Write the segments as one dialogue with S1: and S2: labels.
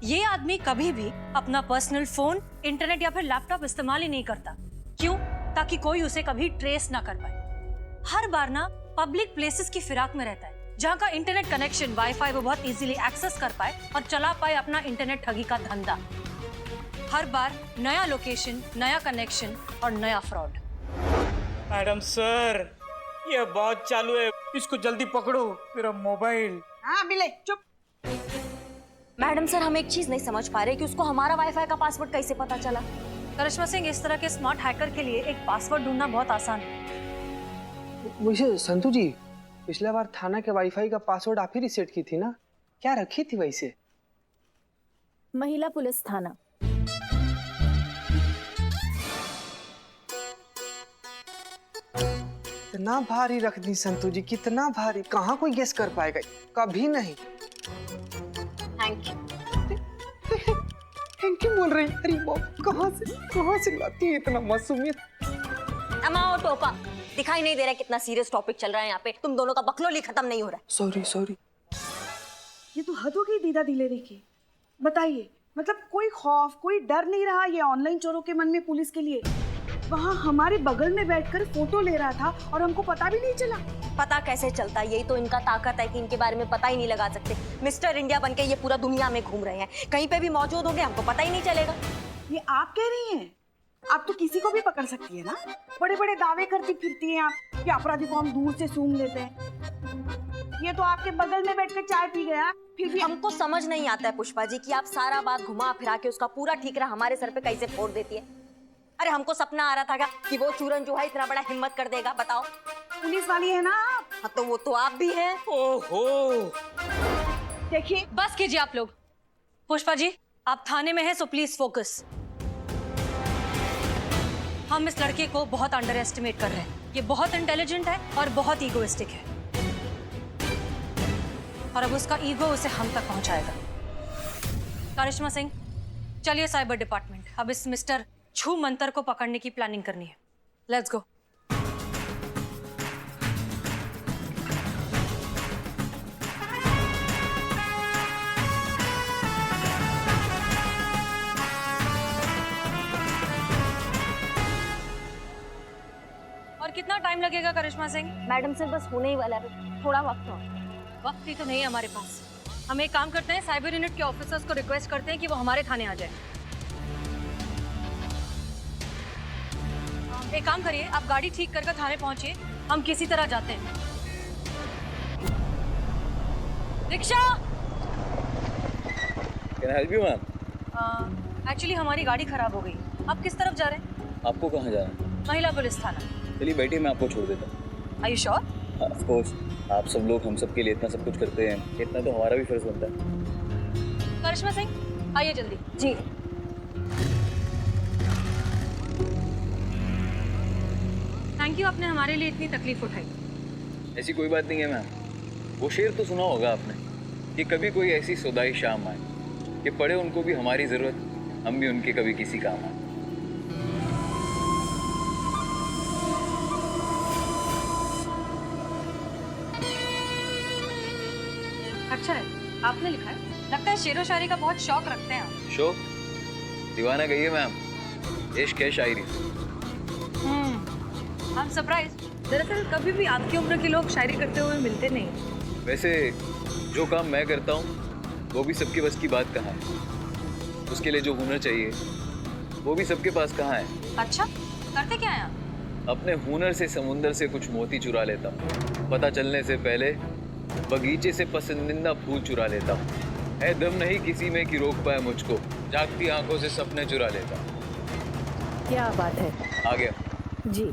S1: ये आदमी कभी भी अपना पर्सनल फोन, इंटरनेट या फिर लैपटॉप इस्तेमाल ही नहीं करता। क्यों? ताकि कोई उसे कभी ट्रेस ना कर पाए। हर बार ना पब्लिक प्लेसेस की फिराक में रहता है, जहाँ का इंटरनेट कनेक्शन, वाईफाई वो बहुत इजीली एक्सेस कर पाए और चला पाए अपना इंटरनेट ठगी का धंधा। हर बार नया लोकेशन, नया कनेक्शन और नया फ्रॉड।
S2: मैडम सर, ये बहुत चालू है, इसको जल्दी पकड़ो, मेरा मोबाइल।
S3: हाँ बिले चुप।
S4: मैडम सर, हम एक चीज नहीं समझ पा रहे कि उसको हमारा वाईफाई का पासवर्ड कैसे पता चला।
S1: करिश्मा सिंह, इस तरह के स्मार्ट हैकर के लिए एक पासवर्ड ढूंढना बहुत आसान है।
S5: वैसे संतू जी, पिछला बार थाना के वाईफाई का पासवर्ड आप ही रिसेट की थी ना? क्या रखी थी वैसे?
S4: महिला पुलिस थाना।
S5: इतना भारी रख दी संतू जी, कितना भारी, कहाँ कोई गेस कर पाएगा? कभी नहीं।
S4: Thank you.
S5: थैंक यू बोल रही? अरे बाप, कहाँ से लाती है इतना मासूमियत?
S4: अमाओ टोपा, दिखाई नहीं दे रहा कितना सीरियस टॉपिक चल रहा है यहाँ पे। तुम दोनों का बकलोली खत्म नहीं हो रहा।
S5: सॉरी।
S3: ये तो हद हो गई दीदा दिलेरी की। बताइए, मतलब कोई खौफ, कोई डर नहीं रहा ये ऑनलाइन चोरों के मन में पुलिस के लिए? वहाँ हमारे बगल में बैठकर फोटो ले रहा था और हमको पता भी नहीं चला।
S4: पता कैसे चलता? यही तो इनका ताकत है कि इनके बारे में पता ही नहीं लगा सकते। मिस्टर इंडिया बनके ये पूरा दुनिया में घूम रहे हैं, कहीं पे भी मौजूद होंगे हमको पता ही नहीं चलेगा।
S3: ये आप कह रही हैं? आप तो किसी को भी पकड़ सकती है ना। बड़े बड़े दावे करती फिरती हैं आप कि अपराधी को हम दूर से सूंघ लेते हैं। ये तो आपके बगल में बैठकर चाय पी गया, फिर भी
S4: हमको समझ नहीं आता है पुष्पा जी कि आप सारा बात घुमा फिरा के उसका पूरा ठीकरा हमारे सर पे कैसे फोड़ देती है। अरे हमको सपना आ रहा था क्या कि वो चूरन जो है इतना बड़ा हिम्मत कर देगा? बताओ।
S3: पुलिस वाली है ना आप।
S4: हाँ तो वो तो आप भी हैं।
S2: ओहो,
S3: देखिए,
S1: बस कीजिए आप लोग। पुष्पा जी, आप थाने में हैं, सो प्लीज फोकस। हम इस लड़के को बहुत अंडर एस्टिमेट कर रहे हैं। ये बहुत इंटेलिजेंट है और बहुत ईगोइस्टिक है, और अब उसका ईगो उसे हम तक पहुंचाएगा। करिश्मा सिंह, चलिए साइबर डिपार्टमेंट। अब इस मिस्टर छू मंतर को पकड़ने की प्लानिंग करनी है। Let's go. और कितना टाइम लगेगा करिश्मा सिंह?
S4: मैडम सर, बस होने ही वाला है, थोड़ा वक्त हो।
S1: वक्त ही तो नहीं है हमारे पास। हम एक काम करते हैं, साइबर यूनिट के ऑफिसर्स को रिक्वेस्ट करते हैं कि वो हमारे थाने आ जाए। एक काम करिए, आप गाड़ी ठीक कर थाने पहुंचिए, हम किसी तरह जाते हैं। Rickshaw!
S6: Can I help you, ma'am?
S1: Actually हमारी गाड़ी खराब हो गई। आप किस तरफ जा रहे हैं?
S6: आपको कहाँ जाना है?
S1: महिला पुलिस थाना।
S6: चलिए बैठिए, मैं आपको छोड़ देता हूँ।
S1: Are you sure?
S6: Of course, आप सब लोग हम सब के लिए इतना सब कुछ करते हैं, इतना तो हमारा भी फर्ज बनता है।
S1: करिश्मा सिंह, आइए जल्दी।
S4: जी।
S1: थैंक यू, आपने हमारे लिए इतनी तकलीफ उठाई।
S6: ऐसी कोई बात नहीं है मैम। वो शेर तो सुना होगा आपने कि कभी कोई ऐसी सुदाई शाम आए कि पड़े उनको भी हमारी जरूरत, हम भी उनके कभी किसी काम आए।
S1: अच्छा है, आपने लिखा है। लगता है शेरो शायरी का बहुत शौक रखते हैं आप।
S6: शौक? दीवाना गई है मैम, इश्क है शायरी।
S1: I'm surprised। दरअसल कभी भी आपकी उम्र के लोग शायरी करते हुए मिलते नहीं।
S6: वैसे जो काम मैं करता हूँ वो भी सबके बस की बात कहाँ है। उसके लिए जो हुनर चाहिए वो भी सबके पास कहाँ है।
S1: अच्छा, करते क्या हैं आप?
S6: अपने हुनर से समुंदर से कुछ मोती चुरा लेता हूँ, पता चलने से पहले बगीचे से पसंदीदा फूल चुरा लेता हूँ। है दम नहीं किसी में कि रोक पाए मुझको, जागती आंखों से सपने चुरा लेता हूँ।
S4: क्या बात है।
S6: आ गया
S4: जी।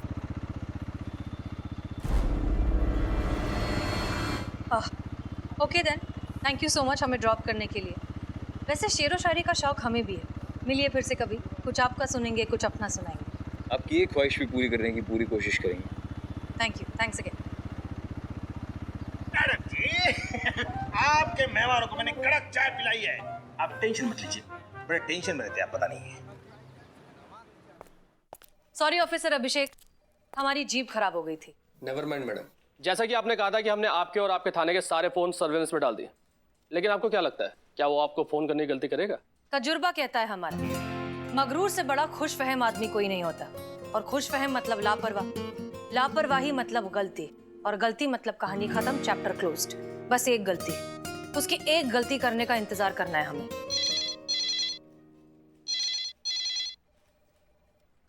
S1: Okay then, thank you so much हमें ड्रॉप करने के लिए। वैसे शेरो शायरी का शौक हमें भी है। मिलिए फिर से कभी, कुछ आपका सुनेंगे, कुछ अपना सुनाएंगे।
S6: आपकी एक ख्वाहिश भी पूरी करने की पूरी कोशिश करेंगे।
S1: Thank you, thanks again.
S7: Madam जी, आपके मेहमानों को मैंने कड़क चाय पिलाई है। आप टेंशन मत लीजिए, बड़े टेंशन में रहते हैं, आप पता नहीं है।
S1: सॉरी ऑफिसर अभिषेक, हमारी जीप खराब हो गई थी।
S8: Never mind madam. जैसा कि आपने कहा था कि हमने आपके और आपके थाने के सारे फोन सर्वेलेंस में डाल दिए, लेकिन आपको क्या लगता है क्या वो आपको फोन करने की गलती करेगा?
S1: तजुर्बा कहता है हमारा, मगरूर से बड़ा खुशफहम आदमी कोई नहीं होता, और खुशफहम मतलब लापरवाह, लापरवाही मतलब गलती, और गलती मतलब कहानी खत्म, चैप्टर क्लोज्ड। बस एक गलती, उसकी एक गलती करने का इंतजार करना है हमें।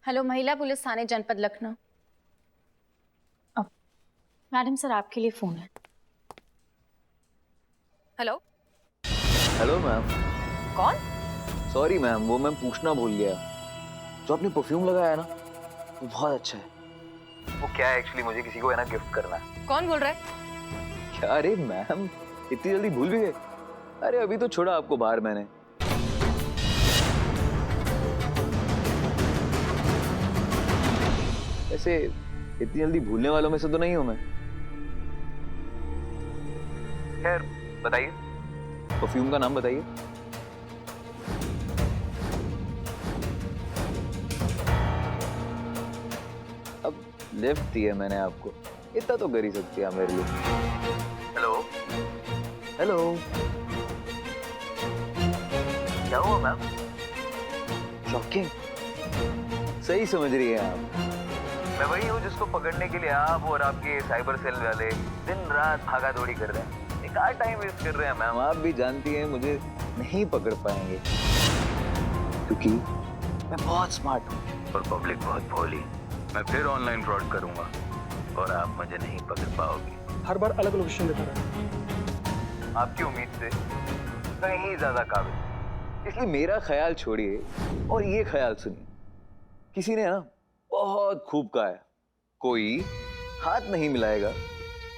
S9: हेलो, महिला पुलिस थाने जनपद लखनऊ। मैडम सर, आपके लिए फोन है।
S1: Hello,
S6: hello ma'am.
S1: कौन?
S6: सॉरी मैम, वो मैं पूछना भूल गया। जो आपने परफ्यूम लगाया है ना, वो बहुत अच्छा है। वो क्या है एक्चुअली, मुझे किसी को है ना गिफ्ट करना है।
S1: कौन बोल रहा है?
S6: क्या? अरे मैम, इतनी जल्दी भूल भी गए? अरे अभी तो छोड़ा आपको बाहर मैंने। ऐसे इतनी जल्दी भूलने वालों में से तो नहीं हूं मैं। खैर बताइए, परफ्यूम का नाम बताइए। अब लिफ्ट दिया मैंने आपको, इतना तो कर ही सकती है मेरे लिए। हेलो हेलो, क्या हुआ मैम? शॉकिंग, सही समझ रही है आप। मैं वही हूँ जिसको पकड़ने के लिए आप और आपके साइबर सेल वाले दिन रात भागा दौड़ी कर रहे हैं। बेकार टाइम वेस्ट कर रहे हैं मैम। आप भी जानती हैं मुझे नहीं पकड़ पाएंगे, क्योंकि मैं बहुत स्मार्ट हूँ और पब्लिक बहुत भोली। मैं फिर ऑनलाइन फ्रॉड करूंगा और आप मुझे नहीं पकड़ पाओगे।
S5: हर बार अलग लोकेशन देता है।
S6: आपकी उम्मीद से कहीं ज्यादा काबिल, इसलिए मेरा ख्याल छोड़िए और ये ख्याल सुनिए। किसी ने ना बहुत खूब कहा है, कोई हाथ नहीं मिलाएगा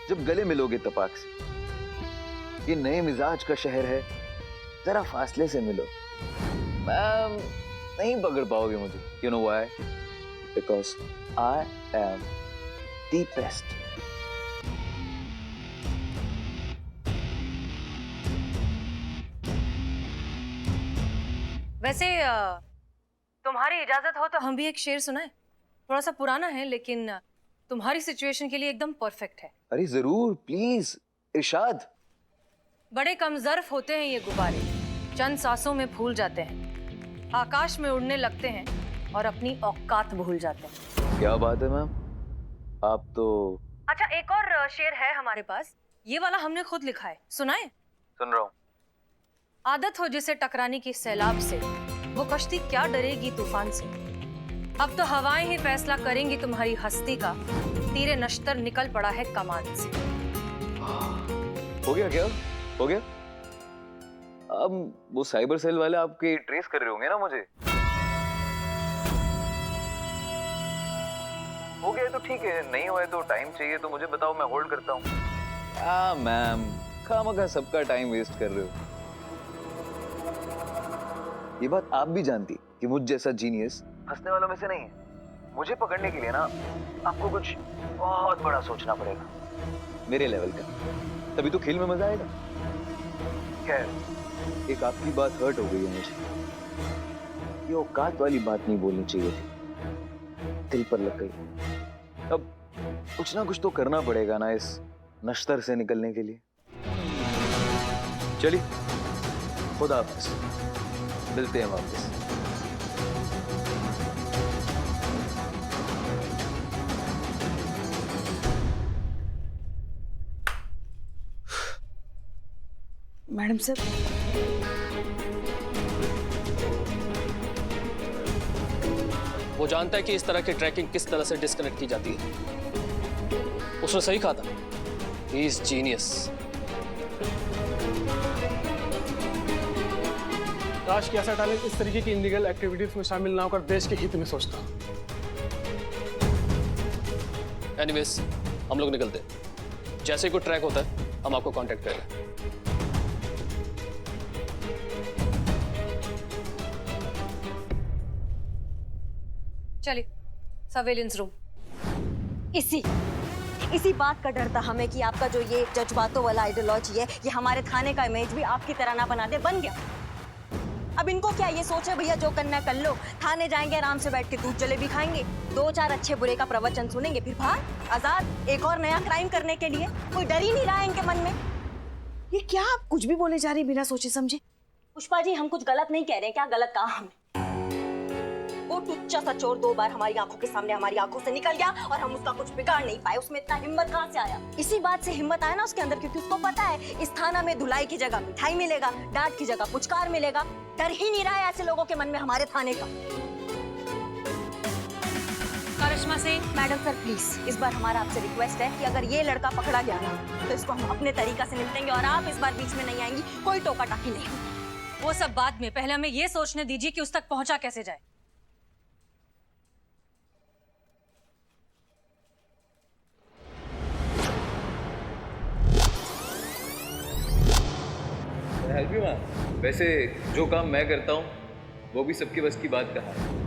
S6: जब गले मिलोगे तपाक से। ये नए मिजाज का शहर है, जरा फासले से मिलो। मैम नहीं पकड़ पाओगे मुझे। You know why? Because I am the best.
S1: वैसे तुम्हारी इजाजत हो तो हम भी एक शेर सुनाएं। थोड़ा सा पुराना है लेकिन तुम्हारी सिचुएशन के लिए एकदम परफेक्ट है।
S6: अरे जरूर, प्लीज इरशाद।
S1: बड़े कम ज़र्फ होते हैं ये गुब्बारे, चंद सांसों में फूल जाते हैं, आकाश में उड़ने लगते हैं और अपनी औकात भूल जाते हैं।
S6: क्या बात है मैम, आप तो।
S1: अच्छा, एक और शेर है हमारे पास, ये वाला हमने खुद लिखा है, सुनाए?
S6: सुन रहा हूँ।
S1: आदत हो जिसे टकराने की सैलाब से, वो कश्ती क्या डरेगी तूफान से। अब तो हवाएं ही फैसला करेंगी तुम्हारी हस्ती का, तीरे नश्तर निकल पड़ा है कमान से।
S6: हो गया क्या? हो गया? अब वो साइबर सेल वाले आपके ट्रेस कर रहे होंगे ना मुझे। हो गया तो ठीक है, नहीं हुआ है तो टाइम चाहिए तो मुझे बताओ, मैं होल्ड करता हूँ। मैम खामखा सबका टाइम वेस्ट कर रहे हो। ये बात आप भी जानती कि मुझ जैसा जीनियस हंसने वालों में से नहीं है। मुझे पकड़ने के लिए ना आपको कुछ बहुत बड़ा सोचना पड़ेगा, मेरे लेवल का, तभी तो खेल में मजा आएगा। खैर, एक आपकी बात हर्ट हो गई है मुझे। ये औकात वाली बात नहीं बोलनी चाहिए थी, दिल पर लग गई। अब कुछ ना कुछ तो करना पड़ेगा ना इस नश्तर से निकलने के लिए। चलिए, खुदा हाफिज़, मिलते हैं वापस।
S3: मैडम सर,
S8: वो जानता है कि इस तरह की ट्रैकिंग किस तरह से डिस्कनेक्ट की जाती है। उसने सही कहा था, ही इज जीनियस।
S5: काश कि ऐसा टैलेंट इस तरीके की इलीगल एक्टिविटीज में शामिल ना होकर देश के हित में सोचता।
S8: एनीवेज, हम लोग निकलते हैं। जैसे ही कोई ट्रैक होता है हम आपको कांटेक्ट करेंगे।
S1: चलिए, सर्वेलेंस रूम।
S4: इसी बात का डर था हमें कि आपका जो ये जज्बातों वाला आइडियोलॉजी है, ये हमारे थाने का इमेज भी आपकी तरह ना बना दे। बन गया। अब इनको क्या ये सोच है, भैया जो करना कर लो, थाने जाएंगे आराम से बैठ के दूध जलेबी खाएंगे, 2-4 अच्छे बुरे का प्रवचन सुनेंगे, फिर बाहर आजाद एक और नया क्राइम करने के लिए। कोई डर ही नहीं रहा है इनके मन में।
S3: ये क्या आप कुछ भी बोले जा रही बिना सोचे समझे?
S4: पुष्पा जी, हम कुछ गलत नहीं कह रहे हैं। क्या गलत कहा हमने? वो टुच्चा सा चोर 2 बार हमारी आंखों के सामने, हमारी आंखों से निकल गया और हम उसका कुछ बिगाड़ नहीं पाए। उसमें इतना हिम्मत कहाँ से आया? इसी बात से हिम्मत आया ना उसके अंदर, क्योंकि उसको पता है इस थाना में धुलाई की जगह मिठाई मिलेगा, डांट की जगह पुचकार मिलेगा। डर ही नहीं रहा है ऐसे लोगों के मन में हमारे थाने का।
S1: करिश्मा सिंह,
S4: मैडम सर प्लीज, इस बार हमारा आपसे रिक्वेस्ट है कि अगर ये लड़का पकड़ा गया ना तो इसको हम अपने तरीका से निपटेंगे और आप इस बार बीच में नहीं आएंगी, कोई टोका टाकी नहीं।
S1: वो सब बाद में, पहले हमें ये सोचने दीजिए कि उस तक पहुंचा कैसे जाए।
S6: Help you ma'am. वैसे जो काम मैं करता हूँ वो भी सबके बस की बात कहा है।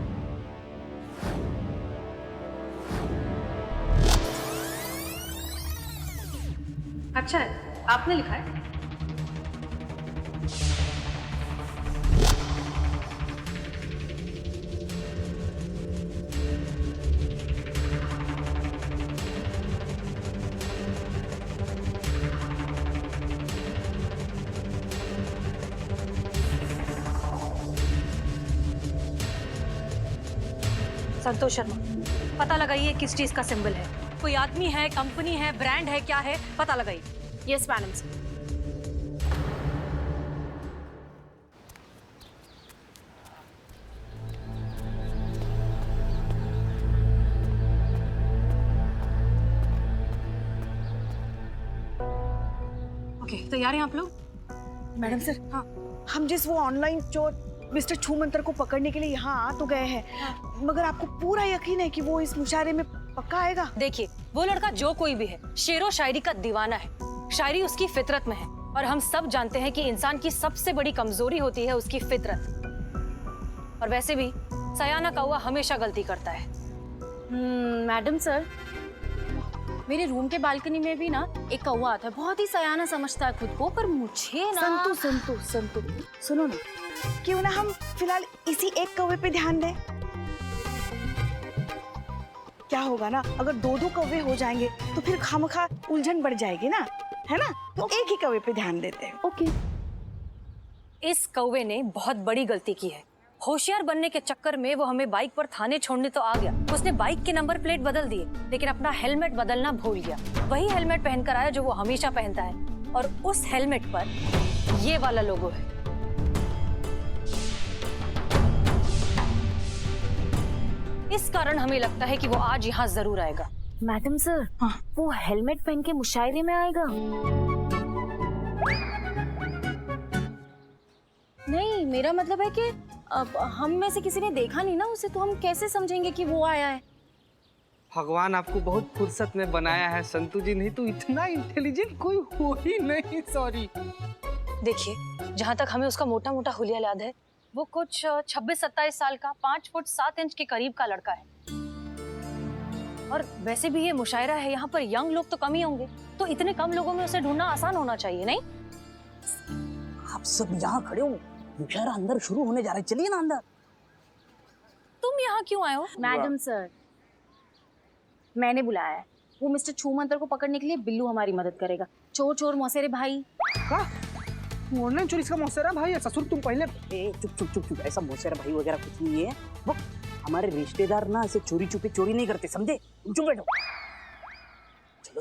S1: अच्छा है, आपने लिखा है? संतोष शर्मा, पता लगाइए किस चीज का सिंबल है। कोई आदमी है, कंपनी है, ब्रांड है, क्या है, पता लगाइए।
S9: Yes madam sir.
S1: ओके, तैयार हैं आप लोग?
S3: मैडम सर, हाँ, हम जिस वो ऑनलाइन चोर मिस्टर छूमंतर को पकड़ने के लिए यहाँ आ तो गए हैं, मगर आपको पूरा यकीन है कि वो इस मुशायरे में पक्का आएगा?
S1: देखिए, वो लड़का जो कोई भी है, शेरो शायरी का दीवाना है। शायरी उसकी फितरत में है और हम सब जानते हैं कि इंसान की सबसे बड़ी कमजोरी होती है उसकी फितरत। और वैसे भी सयाना कौवा हमेशा गलती करता है।
S9: मैडम सर, मेरे रूम के बालकनी में भी ना एक कौवा आता है, बहुत ही सयाना समझता है खुद को, पर मुझे ना
S3: संतु, सुनो ना, क्यों ना हम फिलहाल इसी एक कौवे पे ध्यान दें? क्या होगा ना, अगर 2-2 कौवे हो जाएंगे तो फिर खामखा उलझन बढ़ जाएगी ना, है ना? तो एक ही कौवे पे ध्यान देते हैं।
S9: ओके।
S1: इस कौवे ने बहुत बड़ी गलती की है। होशियार बनने के चक्कर में वो हमें बाइक पर थाने छोड़ने तो आ गया। उसने बाइक के नंबर प्लेट बदल दिए, लेकिन अपना हेलमेट बदलना भूल गया। वही हेलमेट पहनकर आया जो वो हमेशा पहनता है, और उस हेलमेट पर ये वाला लोगो है। इस कारण हमें लगता है कि वो आज यहाँ जरूर आएगा।
S9: मैडम सर, हाँ, वो हेलमेट पहन के मुशायरे में आएगा? नहीं, मेरा मतलब है कि अब हम में से किसी ने देखा नहीं ना उसे, तो हम कैसे समझेंगे कि वो आया है?
S5: भगवान आपको बहुत फुर्सत में बनाया है संतु जी, नहीं तो इतना इंटेलिजेंट कोई हो ही नहीं। सॉरी।
S1: देखिए, जहाँ तक हमें उसका मोटा मोटा हुलिया याद है, वो कुछ 26-27 साल का, 5 फुट 7 इंच के करीब का लड़का है। और वैसे भी ये मुशायरा है, यहाँ पर यंग लोग तो कम ही होंगे, तो इतने कम लोगों में उसे ढूंढना आसान होना चाहिए, नहीं?
S10: आप सब यहाँ खड़े हो, मुशायरा अंदर शुरू होने जा रहा है, चलिए ना अंदर।
S1: तुम यहाँ क्यों आए हो?
S9: मैडम सर, मैंने बुलाया है। वो मिस्टर छूमंतर को पकड़ने के लिए बिल्लू हमारी मदद करेगा। चोर चोर मौसेरे भाई।
S5: ऑनलाइन चोरी इसका मौसेरा भाई है? ससुर तुम पहले।
S10: चुप, ऐसा मौसेरा भाई वगैरह कुछ नहीं है। वो हमारे रिश्तेदार ना ऐसे चोरी छुपे चोरी नहीं करते, समझे? चुप बैठो।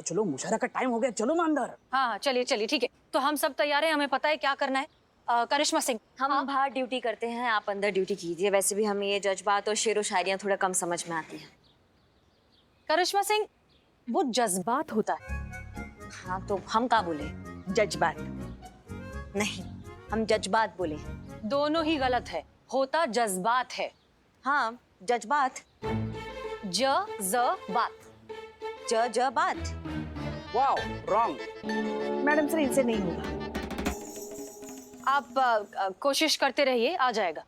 S10: चलो मुशायरा का टाइम हो गया, चलो ना अंदर।
S1: हाँ, चलिए, ठीक है। तो हम सब तैयार हैं, हमें पता है क्या करना है। करिश्मा सिंह,
S4: हम बाहर ड्यूटी करते हैं, आप अंदर ड्यूटी कीजिए। वैसे भी हमें ये जज्बात और शेरो शायरियाँ थोड़ा कम समझ में आती हैं।
S1: करिश्मा सिंह, वो जज्बात होता है।
S4: हाँ, तो हम क्या बोले? जज्बात नहीं, हम जज्बात बोले।
S1: दोनों ही गलत है, होता जज्बात है।
S4: हाँ, जज्बात।
S1: जज्बात।
S4: जज्बात।
S10: Wow, wrong.
S3: मैडम सर, इनसे नहीं होगा।
S1: आप कोशिश करते रहिए, आ जाएगा।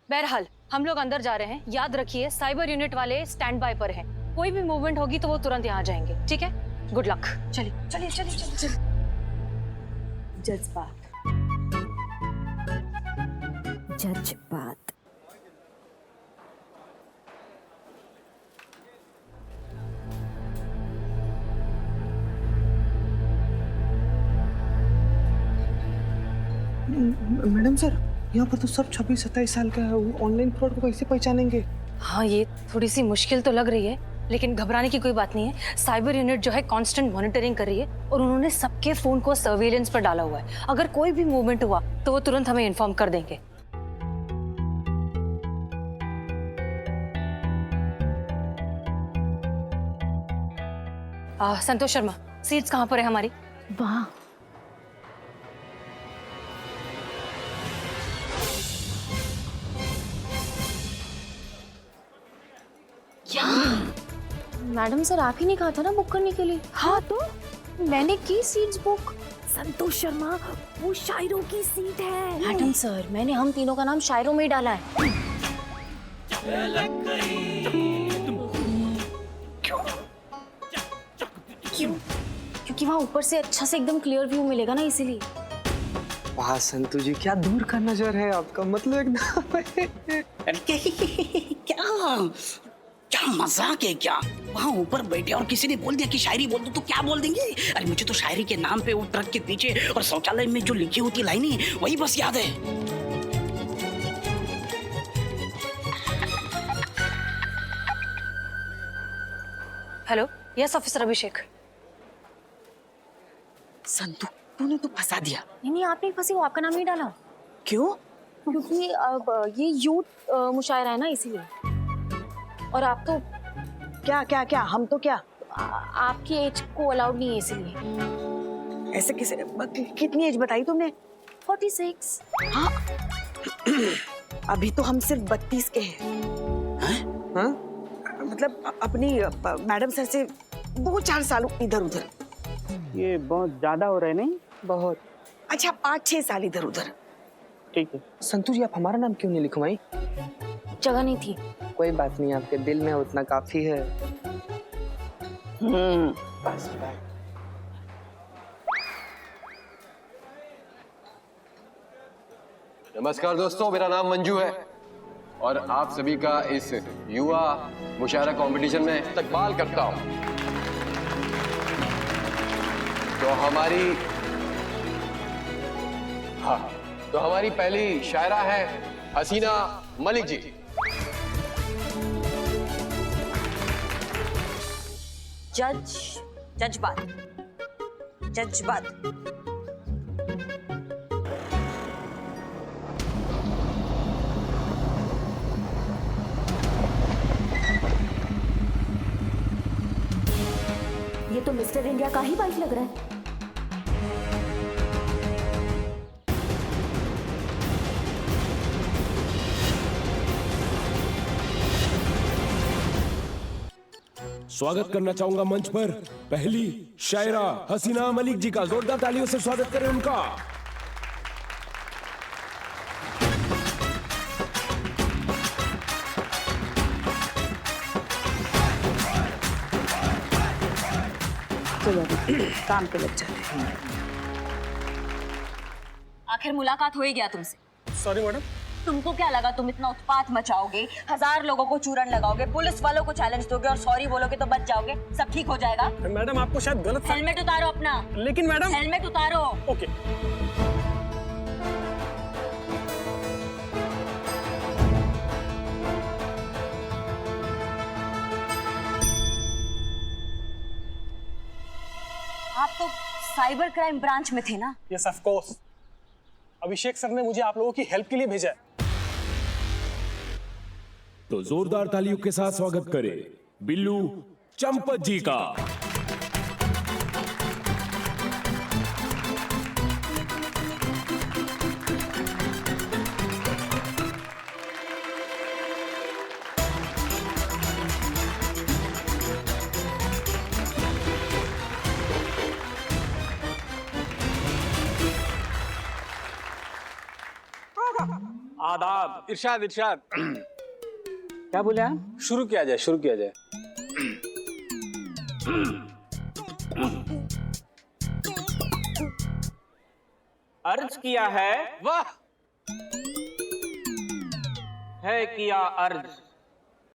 S1: बहरहाल हम लोग अंदर जा रहे हैं। याद रखिए, साइबर यूनिट वाले स्टैंड बाय पर हैं। कोई भी मूवमेंट होगी तो वो तुरंत यहाँ जाएंगे, ठीक है? Good luck. चलिए।
S4: जज्बात।
S5: मैडम सर, यहाँ पर तो सब 26-27 साल का है, वो ऑनलाइन फ्रॉड को कैसे पहचानेंगे?
S1: हाँ, ये थोड़ी सी मुश्किल तो लग रही है, लेकिन घबराने की कोई बात नहीं है। साइबर यूनिट जो है कांस्टेंट मॉनिटरिंग कर रही है और उन्होंने सबके फोन को सर्वेलेंस पर डाला हुआ है। अगर कोई भी मूवमेंट हुआ तो वो तुरंत हमें इन्फॉर्म कर देंगे। संतोष शर्मा, सीट्स कहाँ पर है हमारी?
S9: वाह, मैडम सर आप ही ने कहा था ना बुक करने के लिए। हाँ तो मैंने की सीट्स बुक।
S11: संतोष शर्मा, वो शायरों की सीट है।
S9: मैडम सर, मैंने हम तीनों का नाम शायरों में ही डाला है। क्यों? क्योंकि वहाँ ऊपर से अच्छा से एकदम क्लियर व्यू मिलेगा ना, इसीलिए।
S5: वाह संतु जी, क्या दूर का नजर है आपका, मतलब एकदम।
S10: क्या मजाक है क्या? वहाँ ऊपर बैठे और किसी ने बोल दिया कि शायरी बोल दो तो क्या बोल देंगे? अरे मुझे तो शायरी के नाम पे वो ट्रक के पीछे और शौचालय में जो लिखी होती लाइनें वही बस याद है।
S1: हेलो, यस ऑफिसर अभिषेक।
S10: संतु, तूने तो फंसा दिया।
S9: नहीं, आप नहीं फंसी, वो आपका नाम नहीं डाला।
S10: क्यों?
S9: क्योंकि अब ये यूथ मुशायरा है ना, इसीलिए। और आप तो
S3: क्या क्या क्या, हम तो क्या?
S9: आपकी एज को अलाउड नहीं है, इसीलिए।
S3: ऐसे किसे? कितनी एज बताई तुमने?
S9: 46।
S3: हाँ, अभी तो हम सिर्फ 32 के हैं।
S5: हाँ?
S3: मतलब अपनी मैडम सर से 2-4 साल इधर उधर।
S10: ये बहुत ज्यादा हो रहा है नहीं?
S5: बहुत।
S3: अच्छा, 5-6 साल इधर उधर।
S10: ठीक है।
S5: संतु जी, आप हमारा नाम क्यों नहीं लिखवाई?
S9: जगह नहीं थी।
S5: कोई बात नहीं, आपके दिल में उतना काफी है। बस बात।
S12: नमस्कार दोस्तों, मेरा नाम मंजू है और आप सभी का इस युवा मुशायरा कंपटीशन में इस्तकबाल करता हूं। तो हमारी पहली शायरा है हसीना मलिक जी।
S4: जज्बात।
S11: ये तो मिस्टर इंडिया का ही बाइक लग रहा है।
S13: स्वागत करना चाहूंगा मंच पर पहली शायरा हसीना मलिक जी का। जोरदार तालियों से स्वागत करें उनका।
S3: चलो काम पे लग जाते हैं।
S4: आखिर मुलाकात हो ही गया तुमसे।
S2: Sorry madam.
S4: तुमको क्या लगा तुम इतना उत्पात मचाओगे, 1000 लोगों को चूरन लगाओगे, पुलिस वालों को चैलेंज दोगे और सॉरी बोलोगे तो बच जाओगे, सब ठीक हो जाएगा?
S2: मैडम आपको शायद गलत।
S4: हेलमेट उतारो अपना।
S2: लेकिन मैडम।
S4: हेलमेट उतारो।
S2: ओके।
S4: आप तो साइबर क्राइम ब्रांच में थे ना?
S2: Yes of course. Abhishek sir ने मुझे आप लोगों की हेल्प के लिए भेजा है।
S13: तो जोरदार तालियों के साथ स्वागत करें बिल्लू चंपत जी का।
S2: आदाब। इरशाद इरशाद।
S10: क्या बोले आप?
S2: शुरू किया जाए, शुरू किया जाए।
S10: अर्ज किया है,
S2: वाह।
S10: है किया अर्ज,